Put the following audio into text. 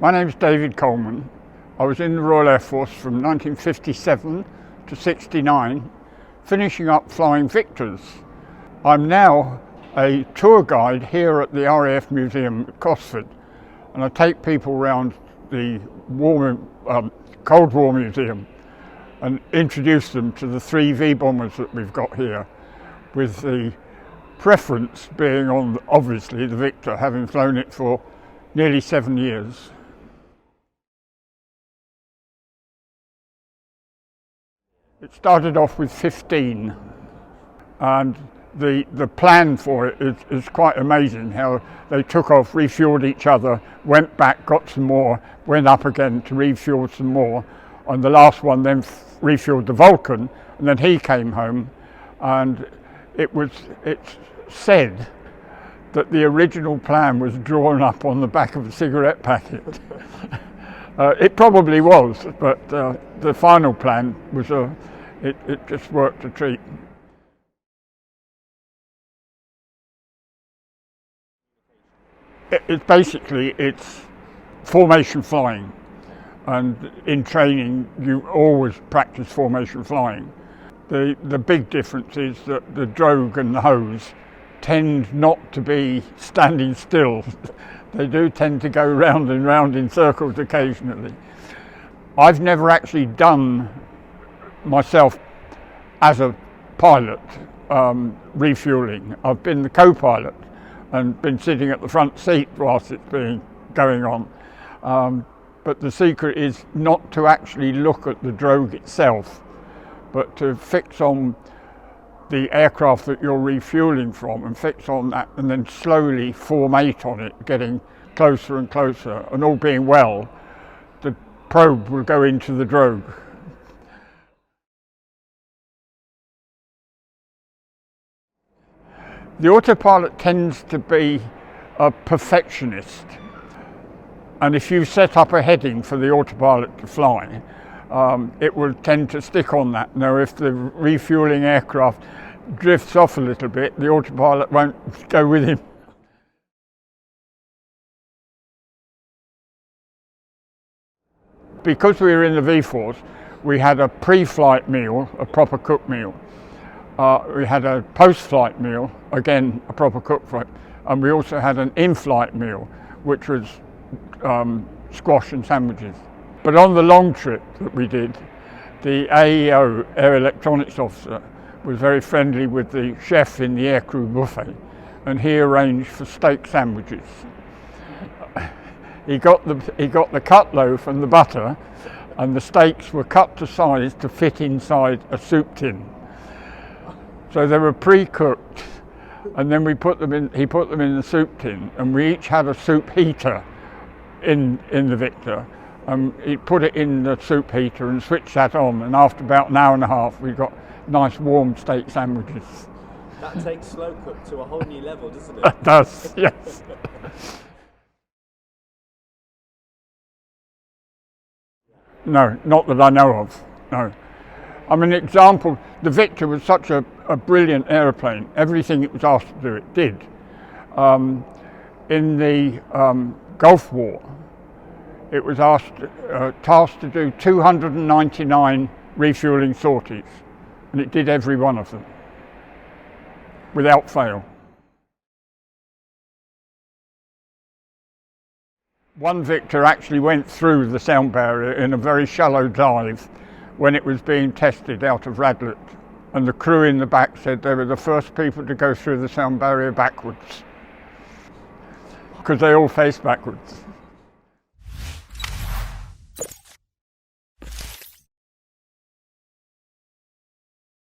My name's David Coleman. I was in the Royal Air Force from 1957 to 69, finishing up flying Victors. I'm now a tour guide here at the RAF Museum Cosford, and I take people around the Cold War Museum and introduce them to the 3 V-bombers that we've got here, with the preference being on, obviously, the Victor, having flown it for nearly 7 years. It started off with 15, and the plan for it is quite amazing, how they took off, refueled each other, went back, got some more, went up again to refuel some more, and the last one then refueled the Vulcan, and then he came home. And it's said that the original plan was drawn up on the back of a cigarette packet. It probably was, but the final plan was it just worked a treat. It's formation flying, and in training you always practice formation flying. The big difference is that the drogue and the hose tend not to be standing still. They do tend to go round and round in circles occasionally. I've never actually done myself as a pilot refueling. I've been the co-pilot and been sitting at the front seat whilst it's been going on. But the secret is not to actually look at the drogue itself, but to fix on the aircraft that you're refueling from, and fix on that, and then slowly formate on it, getting closer and closer, and all being well, the probe will go into the drogue. The autopilot tends to be a perfectionist, and if you set up a heading for the autopilot to fly, it will tend to stick on that. Now, if the refueling aircraft drifts off a little bit, the autopilot won't go with him. Because we were in the V-Force, we had a pre-flight meal, a proper cooked meal. We had a post-flight meal, again a proper cooked flight, and we also had an in-flight meal, which was squash and sandwiches. But on the long trip that we did, the AEO, Air Electronics Officer, was very friendly with the chef in the aircrew buffet, and he arranged for steak sandwiches. He got the cut loaf and the butter, and the steaks were cut to size to fit inside a soup tin. So they were pre-cooked, and then he put them in the soup tin, and we each had a soup heater in the Victor. He put it in the soup heater and switched that on, and after about an hour and a half we got nice warm steak sandwiches. That takes slow cook to a whole new level, doesn't it? It does, yes. No, not that I know of, no. I mean, example, the Victor was such a brilliant aeroplane. Everything it was asked to do, it did. In the Gulf War, it was tasked to do 299 refueling sorties, and it did every one of them, without fail. One Victor actually went through the sound barrier in a very shallow dive when it was being tested out of Radlett, and the crew in the back said they were the first people to go through the sound barrier backwards, because they all faced backwards.